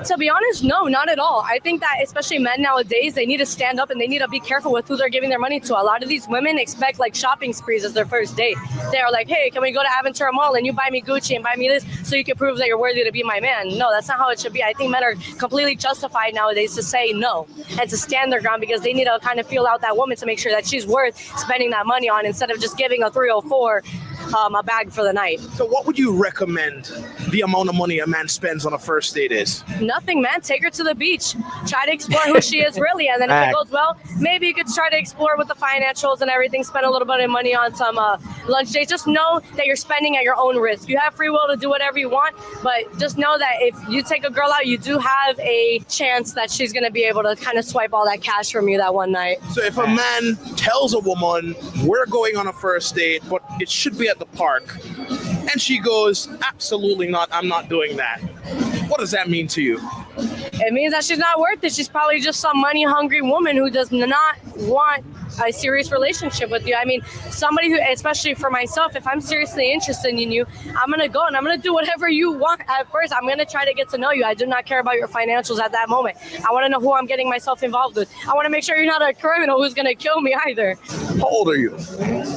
To be honest, no, not at all. I think that especially men nowadays, they need to stand up and they need to be careful with who they're giving their money to. A lot of these women expect like shopping sprees as their first date. They're like, hey, can we go to Aventura Mall and you buy me Gucci and buy me this so you can prove that you're worthy to be my man? No, that's not how it should be. I think men are completely justified nowadays to say no and to stand their ground because they need to kind of feel out that woman to make sure that she's worth spending that money on instead of just giving a 304 a bag for the night. So what would you recommend the amount of money a man spends on a first date is? Nothing, man. Take her to the beach. Try to explore who she is really. And then if it goes well, maybe you could try to explore with the financials and everything, spend a little bit of money on some lunch dates. Just know that you're spending at your own risk. You have free will to do whatever you want, but just know that if you take a girl out, you do have a chance that she's going to be able to kind of swipe all that cash from you that one night. So if a man tells a woman, we're going on a first date, but it should be at the park, and she goes, absolutely not, I'm not doing that. What does that mean to you? It means that she's not worth it. She's probably just some money-hungry woman who does not want a serious relationship with you. I mean, somebody who, especially for myself, if I'm seriously interested in you, I'm going to go and I'm going to do whatever you want at first. I'm going to try to get to know you. I do not care about your financials at that moment. I want to know who I'm getting myself involved with. I want to make sure you're not a criminal who's going to kill me either. How old are you?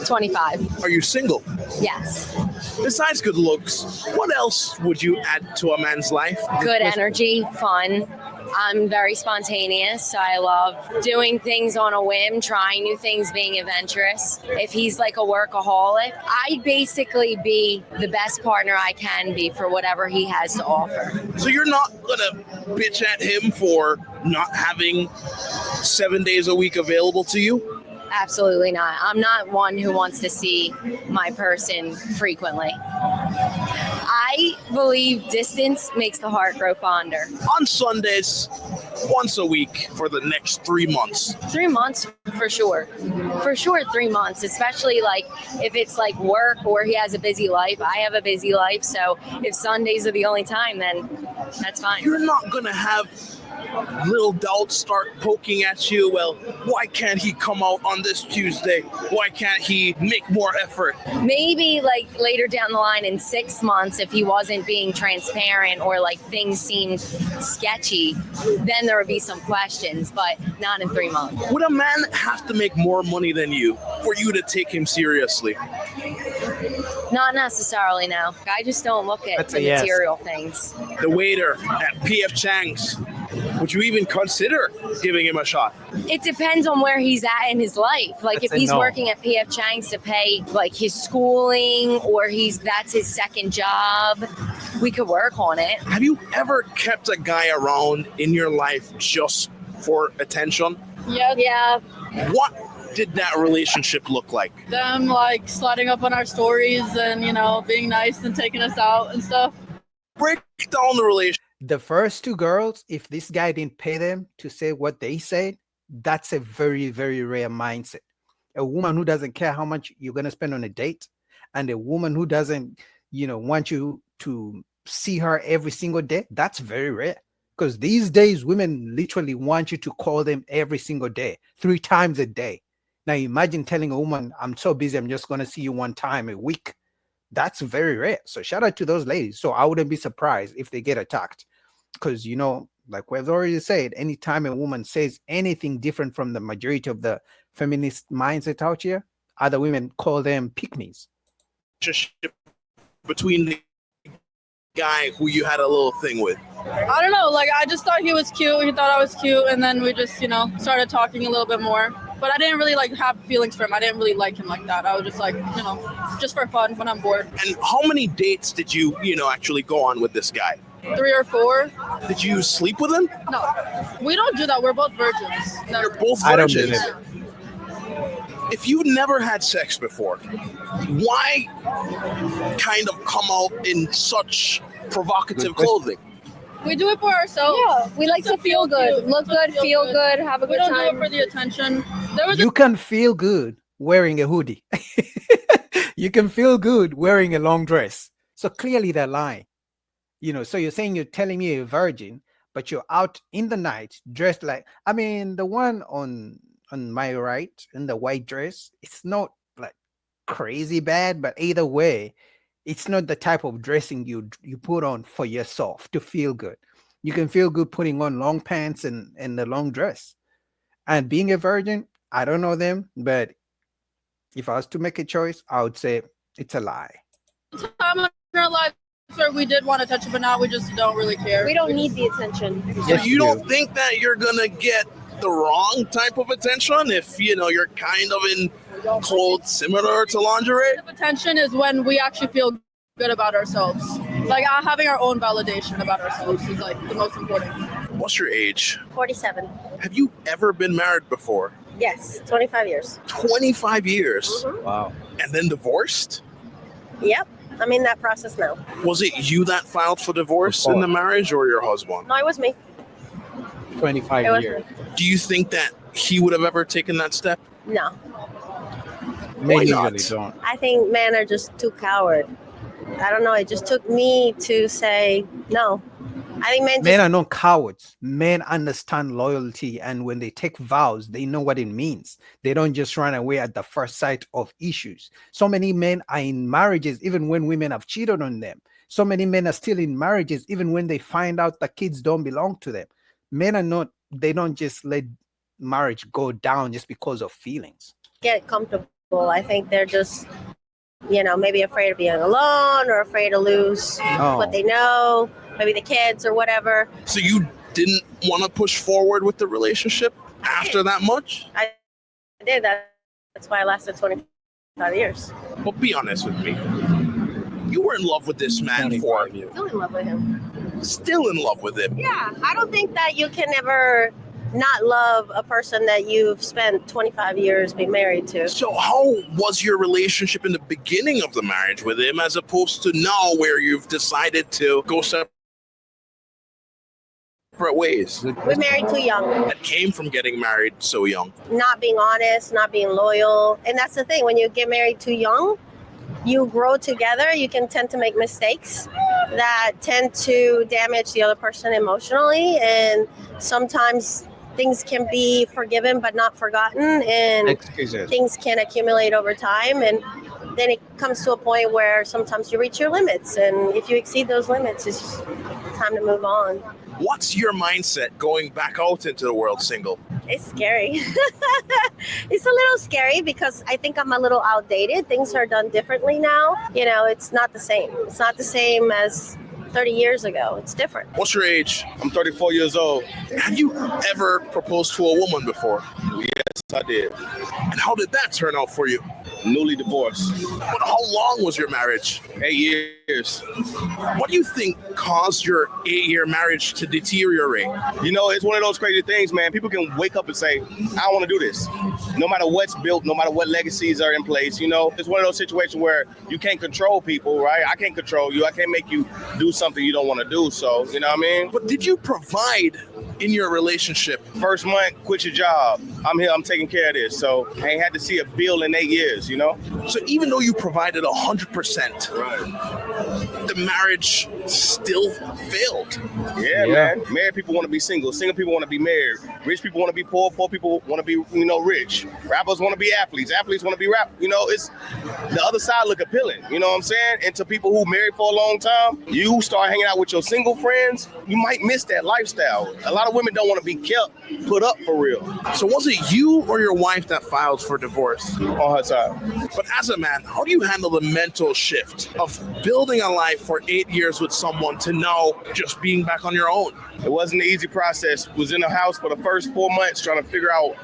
25. Are you single? Yes. Besides good looks, what else would you add to a man's life? Good energy, fun. I'm very spontaneous, so I love doing things on a whim, trying new things, being adventurous. If he's like a workaholic, I'd basically be the best partner I can be for whatever he has to offer. So you're not gonna bitch at him for not having 7 days a week available to you? Absolutely not. I'm not one who wants to see my person frequently. I believe distance makes the heart grow fonder. On Sundays, once a week for the next 3 months. 3 months for sure. For sure 3 months, especially like if it's like work or he has a busy life. I have a busy life, so if Sundays are the only time, then that's fine. You're not gonna have little doubts start poking at you. Well, why can't he come out on this Tuesday? Why can't he make more effort? Maybe like later down the line in 6 months, if he wasn't being transparent or like things seemed sketchy, then there would be some questions, but not in 3 months. Would a man have to make more money than you for you to take him seriously? Not necessarily, no. I just don't look at the material things. The waiter at P.F. Chang's, would you even consider giving him a shot? It depends on where he's at in his life. Like if he's working at P.F. Chang's to pay like his schooling or that's his second job, we could work on it. Have you ever kept a guy around in your life just for attention? Yeah. What did that relationship look like? Them like sliding up on our stories and, being nice and taking us out and stuff. Break down the relationship. The first two girls, if this guy didn't pay them to say what they said, that's a very, very rare mindset. A woman who doesn't care how much you're going to spend on a date, and a woman who doesn't, want you to see her every single day, that's very rare. Because these days, women literally want you to call them every single day, 3 times a day. Now, imagine telling a woman, I'm so busy, I'm just going to see you 1 time a week. That's very rare. So shout out to those ladies. So I wouldn't be surprised if they get attacked. Because, like we've already said, anytime a woman says anything different from the majority of the feminist mindset out here, other women call them pick-me's. Between the guy who you had a little thing with? I don't know. Like, I just thought he was cute. He thought I was cute. And then we just, started talking a little bit more. But I didn't really have feelings for him. I didn't really like him like that. I was just just for fun when I'm bored. And how many dates did you, actually go on with this guy? 3 or 4. Did you sleep with him? No, we don't do that. We're both virgins. You're both virgins. If you never had sex before, why kind of come out in such provocative clothing? We do it for ourselves. Yeah, we like to feel good. Look good, feel good, have a good time. We don't do it for the attention. You can feel good wearing a hoodie. You can feel good wearing a long dress. So clearly they're lying. So you're saying you're telling me you're a virgin, but you're out in the night dressed like, the one on my right in the white dress, it's not like crazy bad, but either way, it's not the type of dressing you put on for yourself to feel good. You can feel good putting on long pants and the long dress. And being a virgin, I don't know them, but if I was to make a choice, I would say it's a lie. Time in our lives where we did want attention, but now we just don't really care. We don't need the attention. So Yes, you you don't do. think that you're gonna get the wrong type of attention if you're kind of in clothes similar to lingerie? Attention is when we actually feel good about ourselves. Like having our own validation about ourselves is like the most important. What's your age? 47. Have you ever been married before? Yes, 25 years. 25 years. Wow. And then divorced? Yep. I'm in that process now. Was it you that filed for divorce in the marriage or your husband? No, it was me. 25 It was years. me. Do you think that he would have ever taken that step? No. Men Why usually not? don't. I think men are just too coward. I don't know. It just took me to say no. I think men just Men are not cowards. Men understand loyalty, and when they take vows, they know what it means. They don't just run away at the first sight of issues. So many men are in marriages even when women have cheated on them. So many men are still in marriages even when they find out the kids don't belong to them. Men are not, they don't just let marriage go down just because of feelings. get comfortable. I think they're just, maybe afraid of being alone or afraid to lose what they know, maybe the kids or whatever. So you didn't want to push forward with the relationship after that much? I did that. That's why I lasted 25 years. But be honest with me. You were in love with this man for Still in love with him. still in love with him. Yeah, I don't think that you can ever not love a person that you've spent 25 years being married to. So how was your relationship in the beginning of the marriage with him as opposed to now where you've decided to go separate ways? We married too young, That came from getting married so young. not being honest, not being loyal. And that's the thing, when you get married too young, you grow together, you can tend to make mistakes that tend to damage the other person emotionally. And sometimes things can be forgiven but not forgotten, and Excuses. things can accumulate over time. And then it comes to a point where sometimes you reach your limits. And if you exceed those limits, it's just time to move on. What's your mindset going back out into the world single? It's scary. It's a little scary because I think I'm a little outdated. Things are done differently now. It's not the same. It's not the same as 30 years ago. It's different. What's your age? I'm 34 years old. Have you ever proposed to a woman before? Yes, I did. And how did that turn out for you? Newly divorced. But how long was your marriage? 8 years. What do you think caused your 8-year marriage to deteriorate? It's one of those crazy things, man. People can wake up and say, I don't want to do this. No matter what's built, no matter what legacies are in place, it's one of those situations where you can't control people, right? I can't control you. I can't make you do something you don't want to do. So, you know what I mean? But did you provide in your relationship? First month, quit your job. I'm here, I'm taking care of this. So I ain't had to see a bill in 8 years, So even though you provided 100%, Right. the marriage still failed. Yeah, man. Married people want to be single. Single people want to be married. Rich people want to be poor. Poor people want to be, rich. Rappers want to be athletes. Athletes want to be rap. It's the other side look appealing. You know what I'm saying? And to people who married for a long time, you start hanging out with your single friends, you might miss that lifestyle. A lot of women don't want to be kept put up for real So was it you or your wife that filed for divorce? on her side. But as a man, how do you handle the mental shift of building a life for 8 years with someone to now just being back on your own? It wasn't an easy process. Was in the house for the first 4 months trying to figure out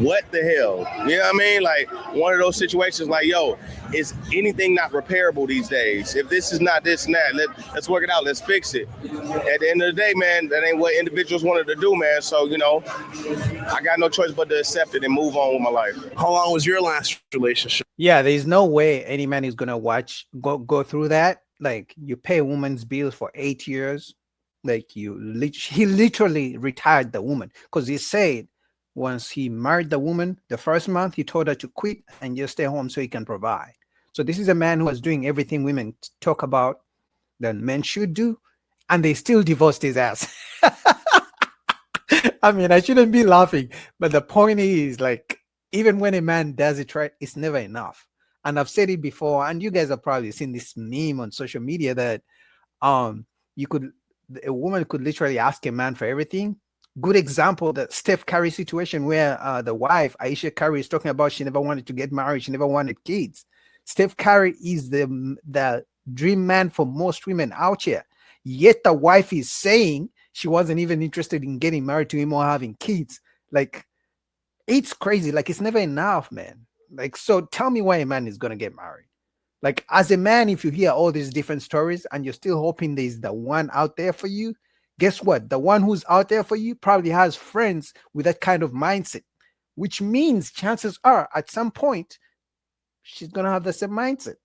what the hell. You know what I mean? Like one of those situations like, yo, is anything not repairable these days? If this is not this and that, let's work it out. Let's fix it. At the end of the day, man, that ain't what individuals wanted to do, man. So, I got no choice but to accept it and move on with my life. How long was your last relationship? Yeah, there's no way any man is gonna go through that. Like you pay a woman's bills for 8 years, like he literally retired the woman because he said once he married the woman, the first month he told her to quit and just stay home so he can provide. So this is a man who was doing everything women talk about that men should do, and they still divorced his ass. I mean, I shouldn't be laughing, but the point is, like, even when a man does it right, it's never enough. And I've said it before, and you guys have probably seen this meme on social media that you could a woman could literally ask a man for everything. Good example, the Steph Curry situation where the wife Aisha Curry is talking about she never wanted to get married, she never wanted kids. Steph Curry is the dream man for most women out here. Yet the wife is saying she wasn't even interested in getting married to him or having kids. Like, it's crazy. Like, it's never enough, man. Like, so tell me why a man is gonna get married. Like, as a man, if you hear all these different stories and you're still hoping there's the one out there for you, guess what? The one who's out there for you probably has friends with that kind of mindset, which means chances are at some point she's gonna have the same mindset.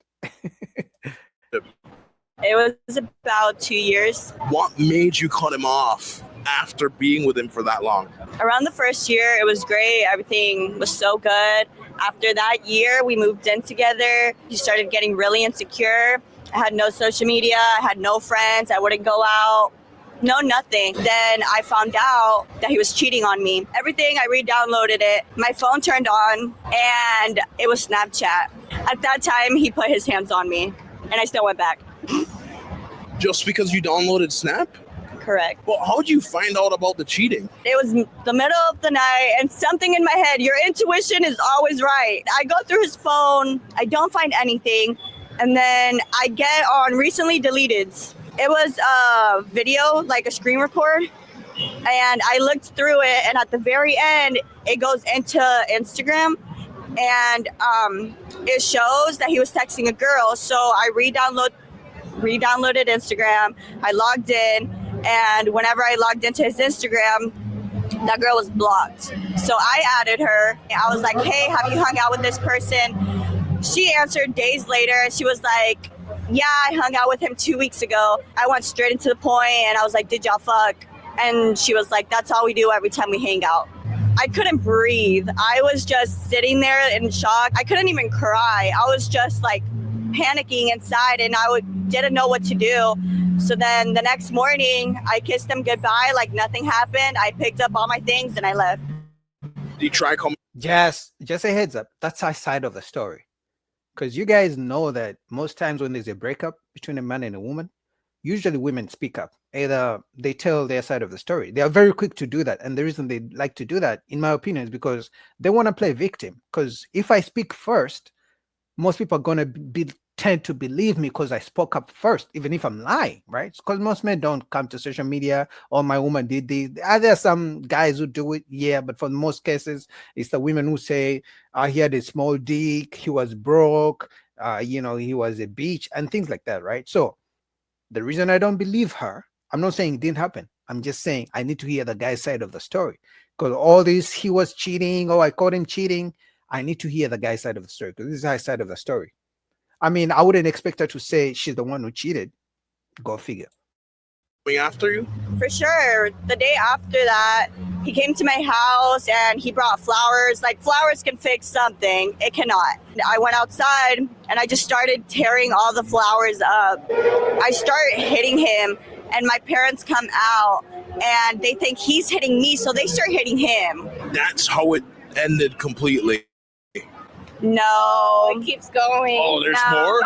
It was about 2 years. What made you cut him off after being with him for that long? Around the first year, it was great. Everything was so good. After that year, we moved in together. He started getting really insecure. I had no social media. I had no friends. I wouldn't go out. No, nothing. Then I found out that he was cheating on me. Everything, I re-downloaded it. My phone turned on, and it was Snapchat. At that time, he put his hands on me, and I still went back. Just because you downloaded Snap? Correct. Well, how did you find out about the cheating? It was the middle of the night, and something in my head, your intuition is always right. I go through his phone, I don't find anything, and then I get on recently deleted. It was a video, like a screen record, and I looked through it, and at the very end, it goes into Instagram, and it shows that he was texting a girl, so I re-downloaded Instagram, I logged in, and whenever I logged into his Instagram, that girl was blocked. So I added her. I was like, hey, have you hung out with this person? She answered days later, and she was like, yeah, I hung out with him 2 weeks ago. I went straight into the point, and I was like, did y'all fuck? And she was like, that's all we do every time we hang out. I couldn't breathe. I was just sitting there in shock. I couldn't even cry. I was just like panicking inside, and didn't know what to do. So then the next morning, I kissed him goodbye like nothing happened. I picked up all my things and I left. Did you try coming? Just a heads up. That's our side of the story. Because you guys know that most times when there's a breakup between a man and a woman, usually women speak up. Either they tell their side of the story. They are very quick to do that. And the reason they like to do that, in my opinion, is because they want to play victim. Because if I speak first, most people are going to tend to believe me because I spoke up first, even if I'm lying, right? Because most men don't come to social media, or my woman did this. Are there some guys who do it? Yeah, but for most cases, it's the women who say, he had a small dick, he was broke, he was a bitch, and things like that, right? So the reason I don't believe her, I'm not saying it didn't happen. I'm just saying I need to hear the guy's side of the story. Because all this, he was cheating, I caught him cheating, I need to hear the guy's side of the story, because this is her side of the story. I mean, I wouldn't expect her to say she's the one who cheated. Go figure. After you? For sure. The day after that, he came to my house and he brought flowers. Like, flowers can fix something. It cannot. I went outside and I just started tearing all the flowers up. I start hitting him, and my parents come out and they think he's hitting me, so they start hitting him. That's how it ended completely. No. It keeps going. Oh, there's more?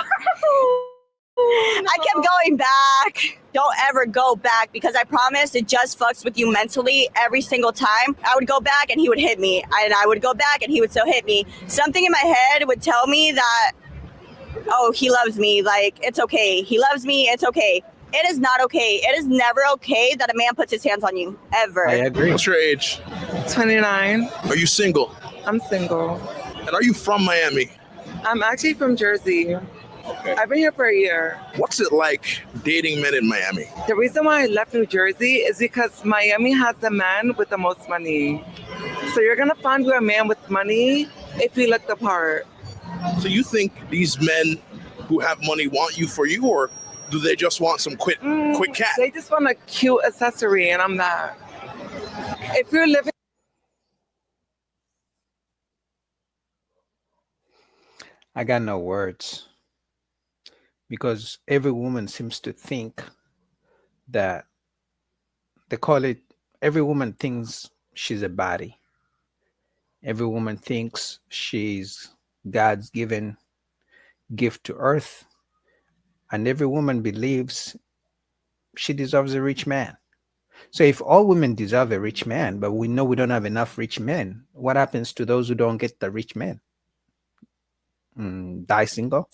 I kept going back. Don't ever go back, because I promise it just fucks with you mentally every single time. I would go back and he would hit me, and I would go back and he would still hit me. Something in my head would tell me that, oh, he loves me. Like, it's okay. He loves me. It's okay. It is not okay. It is never okay that a man puts his hands on you, ever. I agree. What's your age? 29. Are you single? I'm single. And are you from Miami? I'm actually from Jersey. Okay. I've been here for a year. What's it like dating men in Miami? The reason why I left New Jersey is because Miami has the man with the most money. So you're going to find a man with money if you look the part. So you think these men who have money want you for you, or do they just want some quick cat? They just want a cute accessory, and I'm that. If you're living I got no words, because every woman seems to think that every woman thinks she's a body. Every woman thinks she's God's given gift to earth. And every woman believes she deserves a rich man. So if all women deserve a rich man, but we know we don't have enough rich men, what happens to those who don't get the rich men? Die single?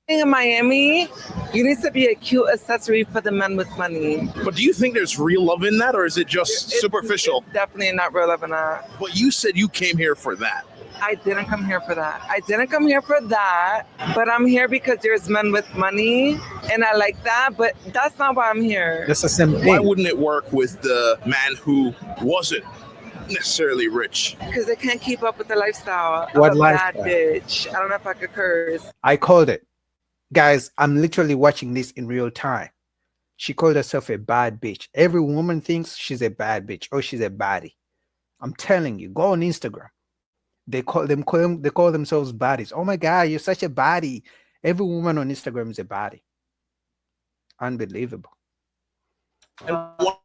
In Miami, you need to be a cute accessory for the men with money. But do you think there's real love in that, or is it just superficial? It's definitely not real love in that. But you said you came here for that. I didn't come here for that. I didn't come here for that, but I'm here because there's men with money, and I like that, but that's not why I'm here. That's the same thing. Why wouldn't it work with the man who wasn't necessarily rich? Because they can't keep up with the lifestyle. What I'm a bad lifestyle? bitch. I don't know if I could curse. I called it. Guys, I'm literally watching this in real time. She called herself a bad bitch. Every woman thinks she's a bad bitch or she's a baddie. I'm telling you, go on Instagram. They call themselves baddies. Oh my God, you're such a baddie. Every woman on Instagram is a baddie. Unbelievable. And what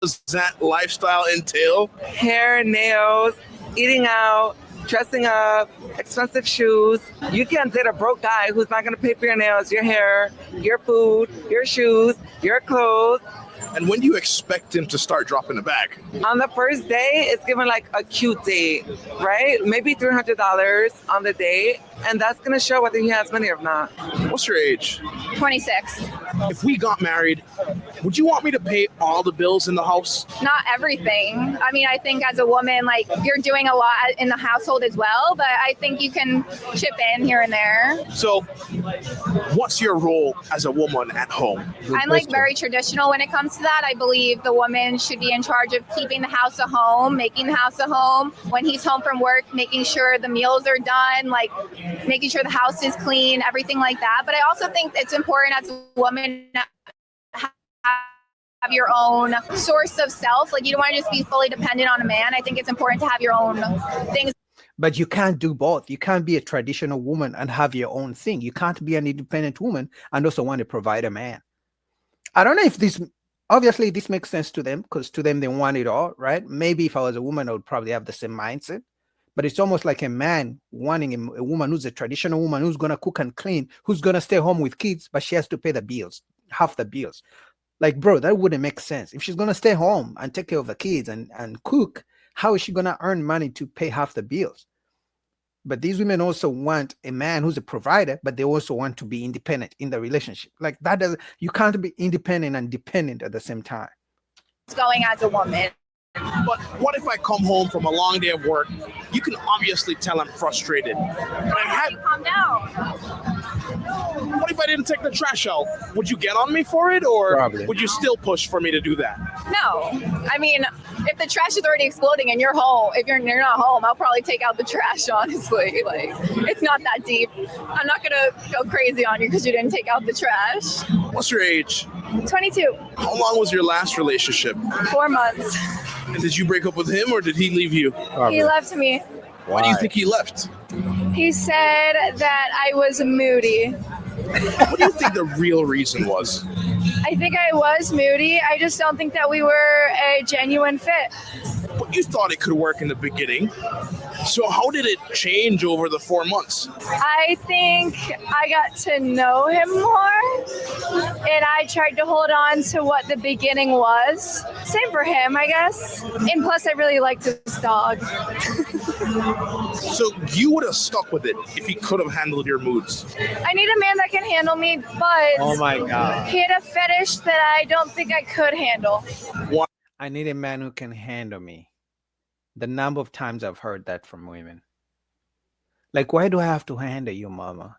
does that lifestyle entail? Hair, nails, eating out, dressing up, expensive shoes. You can't date a broke guy who's not going to pay for your nails, your hair, your food, your shoes, your clothes. And when do you expect him to start dropping the bag? On the first day, it's given like a cute date, right? Maybe $300 on the date. And that's going to show whether he has money or not. What's your age? 26. If we got married, would you want me to pay all the bills in the house? Not everything. I mean, I think as a woman, like, you're doing a lot in the household as well, but I think you can chip in here and there. So, what's your role as a woman at home? I'm like very traditional when it comes to that. I believe the woman should be in charge of keeping the house a home, making the house a home. When he's home from work, making sure the meals are done, like making sure the house is clean, everything like that. But I also think it's important as a woman to have your own source of self. Like, you don't want to just be fully dependent on a man. I think it's important to have your own things. But you can't do both. You can't be a traditional woman and have your own thing. You can't be an independent woman and also want to provide a man. I don't know if this, obviously this makes sense to them, because to them they want it all, right? Maybe if I was a woman, I would probably have the same mindset. But it's almost like a man wanting a woman who's a traditional woman, who's going to cook and clean, who's going to stay home with kids, but she has to pay the bills, half the bills. Like, bro, that wouldn't make sense. If she's going to stay home and take care of the kids and cook, how is she going to earn money to pay half the bills? But these women also want a man who's a provider, but they also want to be independent in the relationship. Like, that doesn't, you can't be independent and dependent at the same time. Going as a woman. But what if I come home from a long day of work? You can obviously tell I'm frustrated. But Calm down. what if I didn't take the trash out? Would you get on me for it, or Probably. would you still push for me to do that? No, I mean, if the trash is already exploding and you're home, if you're not home, I'll probably take out the trash. Honestly, like, it's not that deep. I'm not gonna go crazy on you because you didn't take out the trash. What's your age? 22, How long was your last relationship? 4 months. And did you break up with him, or did he leave you? He left me. Why do you think he left? He said that I was moody. What do you think the real reason was? I think I was moody. I just don't think that we were a genuine fit. But you thought it could work in the beginning. So how did it change over the 4 months? I think I got to know him more, and I tried to hold on to what the beginning was. Same for him, I guess. And plus, I really liked his dog. So you would have stuck with it if he could have handled your moods. I need a man that can handle me, but Oh my God. he had a fetish that I don't think I could handle. I need a man who can handle me. The number of times I've heard that from women. Like, why do I have to handle you, mama?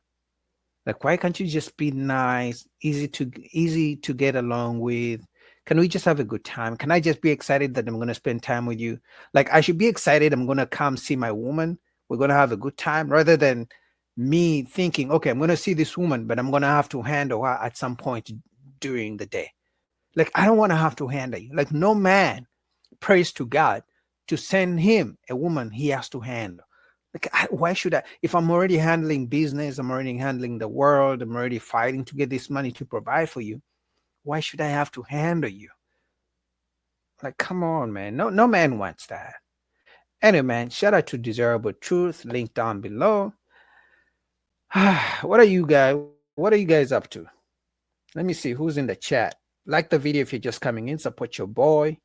Like, why can't you just be nice, easy to get along with? Can we just have a good time? Can I just be excited that I'm going to spend time with you? Like, I should be excited I'm going to come see my woman. We're going to have a good time, rather than me thinking, okay, I'm going to see this woman, but I'm going to have to handle her at some point during the day. Like, I don't want to have to handle you. Like, no man prays to God to send him a woman he has to handle. Like, why should I? If I'm already handling business, I'm already handling the world, I'm already fighting to get this money to provide for you, why should I have to handle you? Like, come on, man. No man wants that. Anyway, man, shout out to Desirable Truth, link down below. What are you guys up to? Let me see who's in the chat. Like the video if you're just coming in, support your boy.